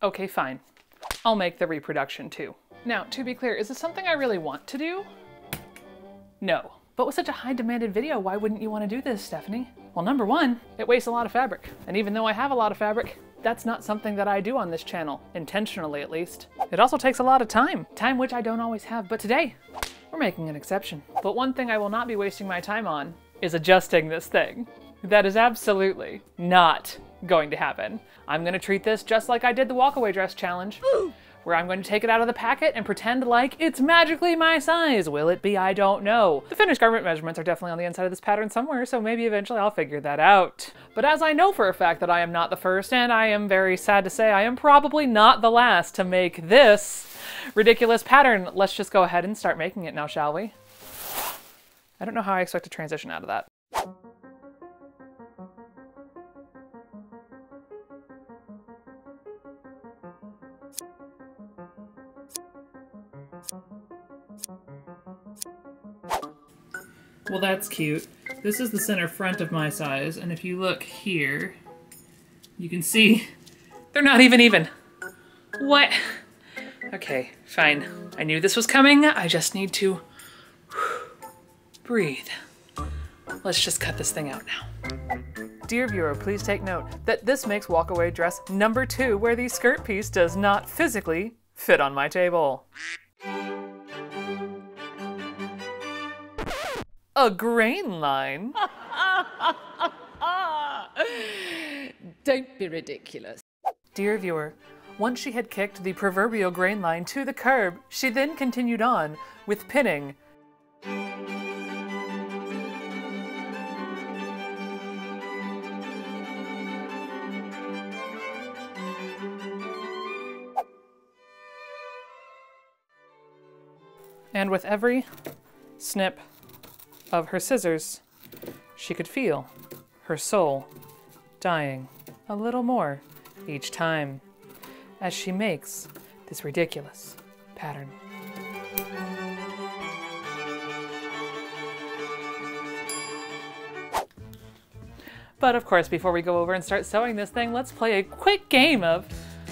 Okay, fine. I'll make the reproduction too. Now, to be clear, is this something I really want to do? No. But with such a high demanded video, why wouldn't you want to do this, Stephanie? Well, number one, it wastes a lot of fabric. And even though I have a lot of fabric, that's not something that I do on this channel, intentionally at least. It also takes a lot of time which I don't always have, but today, we're making an exception. But one thing I will not be wasting my time on is adjusting this thing. That is absolutely not going to happen. I'm gonna treat this just like I did the Walkaway Dress challenge, where I'm going to take it out of the packet and pretend like it's magically my size. Will it be? I don't know. The finished garment measurements are definitely on the inside of this pattern somewhere, so maybe eventually I'll figure that out. But as I know for a fact that I am not the first, and I am very sad to say I am probably not the last to make this ridiculous pattern, let's just go ahead and start making it now, shall we? I don't know how I expect to transition out of that. Well, that's cute. This is the center front of my size, and if you look here, you can see they're not even. What? Okay, fine. I knew this was coming. I just need to breathe. Let's just cut this thing out now. Dear viewer, please take note that this makes Walkaway Dress number 2, where the skirt piece does not physically fit on my table. A grain line? Don't be ridiculous. Dear viewer, once she had kicked the proverbial grain line to the curb, she then continued on with pinning. And with every snip of her scissors, she could feel her soul dying a little more each time as she makes this ridiculous pattern. But of course, before we go over and start sewing this thing, let's play a quick game of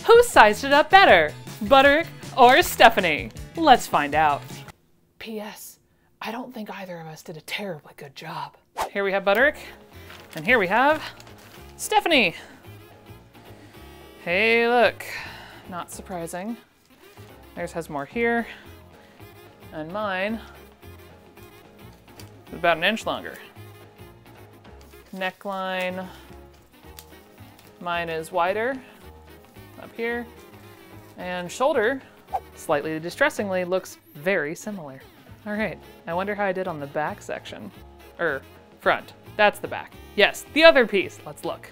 who sized it up better, Butterick or Stephanie? Let's find out. P.S. I don't think either of us did a terribly good job. Here we have Butterick, and here we have Stephanie. Hey, look, not surprising. Theirs has more here, and mine is about an inch longer. Neckline, mine is wider up here, and shoulder, slightly distressingly, looks very similar. All right, I wonder how I did on the back section. Front. That's the back. Yes, the other piece. Let's look.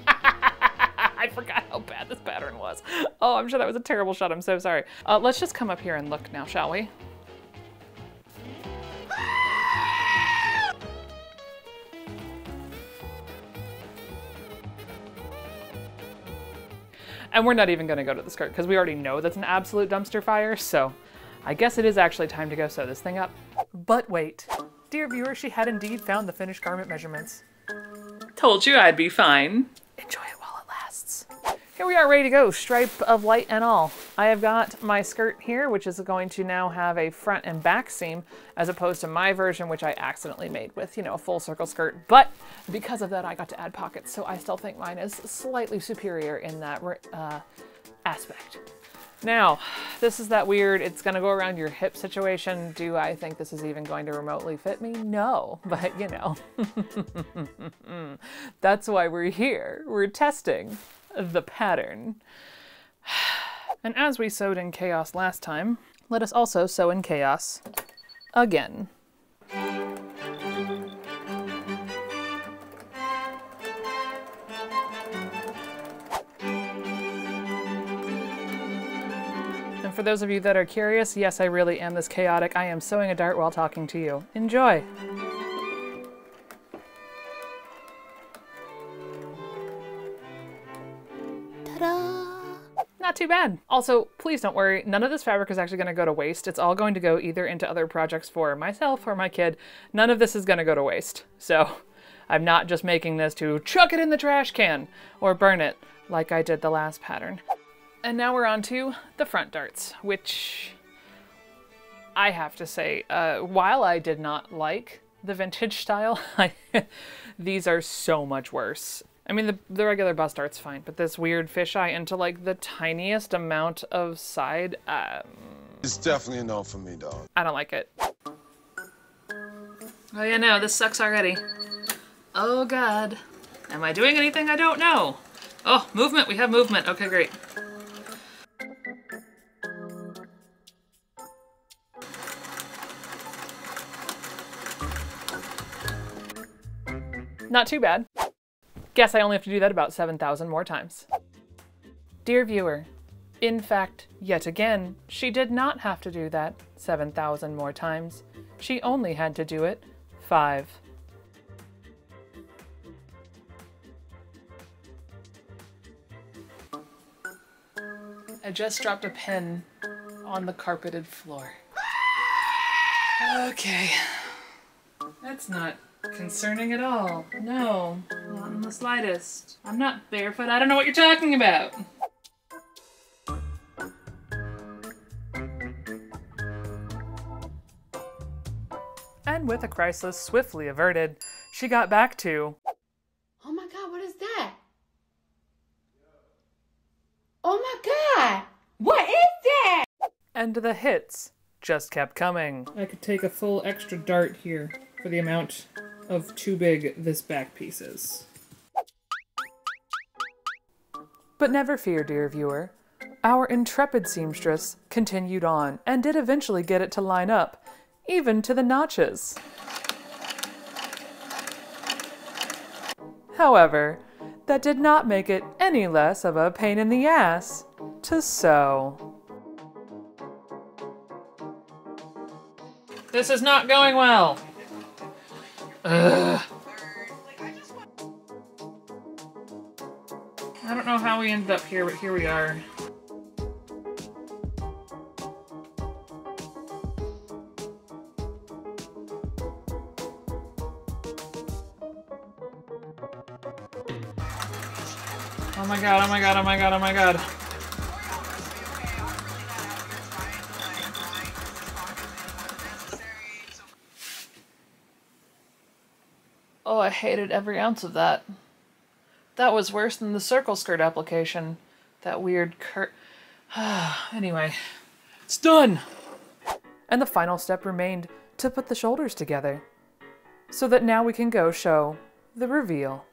I forgot how bad this pattern was. Oh, I'm sure that was a terrible shot. I'm so sorry. Let's just come up here and look now, shall we? And we're not even gonna go to the skirt because we already know that's an absolute dumpster fire, so I guess it is actually time to go sew this thing up. But wait, dear viewer, she had indeed found the finished garment measurements. Told you I'd be fine. Enjoy it while it lasts. Here we are, ready to go, stripe of light and all. I have got my skirt here, which is going to now have a front and back seam, as opposed to my version, which I accidentally made with, a full circle skirt. But because of that, I got to add pockets, so I still think mine is slightly superior in that aspect. Now, this is that weird, it's gonna go around your hip situation. Do I think this is even going to remotely fit me? No, but that's why we're here. We're testing the pattern. And as we sewed in chaos last time, let us also sew in chaos again. And for those of you that are curious, yes, I really am this chaotic. I am sewing a dart while talking to you. Enjoy. Not too bad. Also, please don't worry, none of this fabric is actually going to go to waste. It's all going to go either into other projects for myself or my kid. None of this is going to go to waste. So I'm not just making this to chuck it in the trash can or burn it like I did the last pattern. And now we're on to the front darts, which I have to say, while I did not like the vintage style, these are so much worse. I mean, the regular bust dart's fine, but this weird fisheye into like the tiniest amount of side, it's definitely a no for me, dog. I don't like it. Oh yeah, no, this sucks already. Oh God. Am I doing anything? I don't know. Oh, movement, we have movement. Okay, great. Not too bad. Guess I only have to do that about 7,000 more times. Dear viewer, in fact, yet again, she did not have to do that 7,000 more times. She only had to do it 5. I just dropped a pin on the carpeted floor. Okay. That's not concerning at all. No, not in the slightest. I'm not barefoot. I don't know what you're talking about. And with a crisis swiftly averted, she got back to, oh my God, what is that? Oh my God, what is that? and the hits just kept coming. I could take a full extra dart here for the amount of too big this back piece is. But never fear, dear viewer. Our intrepid seamstress continued on and did eventually get it to line up, even to the notches. However, that did not make it any less of a pain in the ass to sew. This is not going well. Ugh. I don't know how we ended up here, but here we are. Oh my god, oh my god, oh my god, oh my god. Oh, I hated every ounce of that. That was worse than the circle skirt application. That weird Anyway, it's done! And the final step remained to put the shoulders together, so that now we can go show the reveal.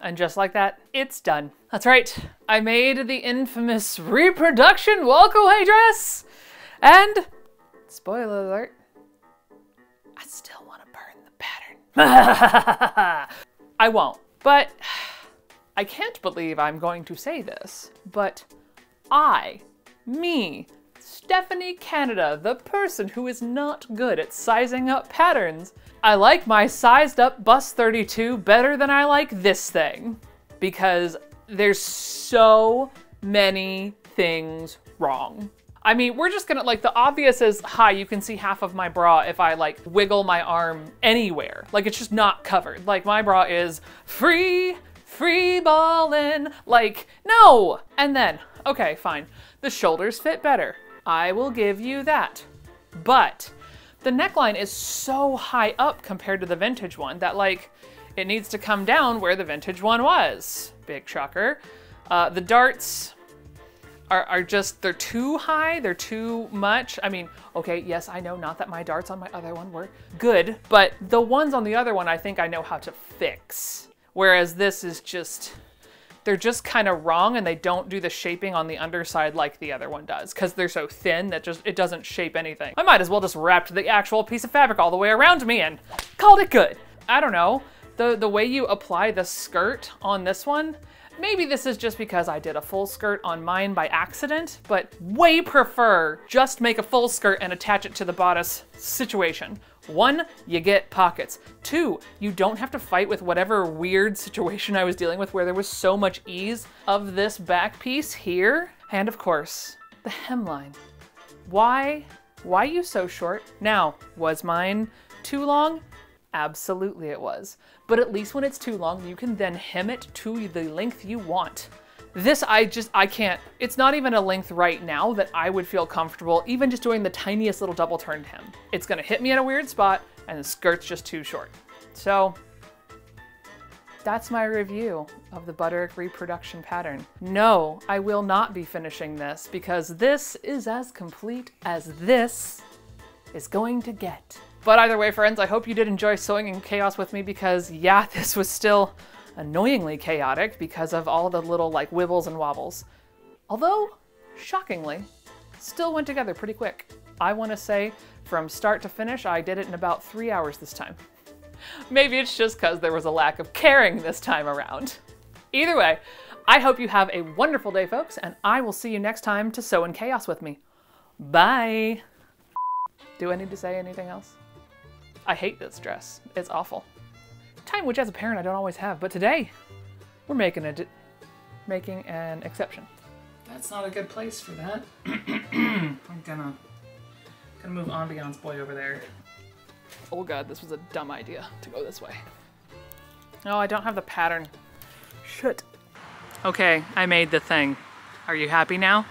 And just like that, it's done. That's right, I made the infamous reproduction walkaway dress! And, spoiler alert, I still want to burn the pattern. I won't, but I can't believe I'm going to say this, but me, Stephanie Canada, the person who is not good at sizing up patterns, I like my sized up bust 32 better than I like this thing, because there's so many things wrong. I mean, we're just gonna, like, the obvious is, hi, you can see half of my bra if I like wiggle my arm anywhere. Like, it's just not covered. Like, my bra is free ballin'. Like, no. And then, okay, fine. The shoulders fit better. I will give you that. But the neckline is so high up compared to the vintage one that, like, it needs to come down where the vintage one was. Big shocker. The darts are just, they're too high, they're too much. I mean, okay, yes, I know, not that my darts on my other one were good, but the ones on the other one I think I know how to fix. Whereas this is just, they're just kind of wrong, and they don't do the shaping on the underside like the other one does, because they're so thin that just, it doesn't shape anything. I might as well just wrapped the actual piece of fabric all the way around me and called it good. I don't know, the way you apply the skirt on this one, maybe this is just because I did a full skirt on mine by accident, but way prefer just make a full skirt and attach it to the bodice situation. 1, you get pockets. 2, you don't have to fight with whatever weird situation I was dealing with where there was so much ease of this back piece here. And of course, the hemline. Why you so short? Now, was mine too long? Absolutely it was. But at least when it's too long, you can then hem it to the length you want. This, I can't, it's not even a length right now that I would feel comfortable even just doing the tiniest little double turned hem. It's gonna hit me at a weird spot and the skirt's just too short. So that's my review of the Butterick reproduction pattern. No, I will not be finishing this because this is as complete as this is going to get. But either way, friends, I hope you did enjoy sewing in chaos with me because, yeah, this was still annoyingly chaotic because of all the little, like, wibbles and wobbles. Although, shockingly, still went together pretty quick. I want to say, from start to finish, I did it in about 3 hours this time. Maybe it's just because there was a lack of caring this time around. Either way, I hope you have a wonderful day, folks, and I will see you next time to sew in chaos with me. Bye! Do I need to say anything else? I hate this dress. It's awful. Time which as a parent I don't always have, but today we're making an exception. That's not a good place for that. I'm gonna move Ambiance Boy over there. Oh god, this was a dumb idea to go this way. No, I don't have the pattern. Shit. Okay, I made the thing. Are you happy now?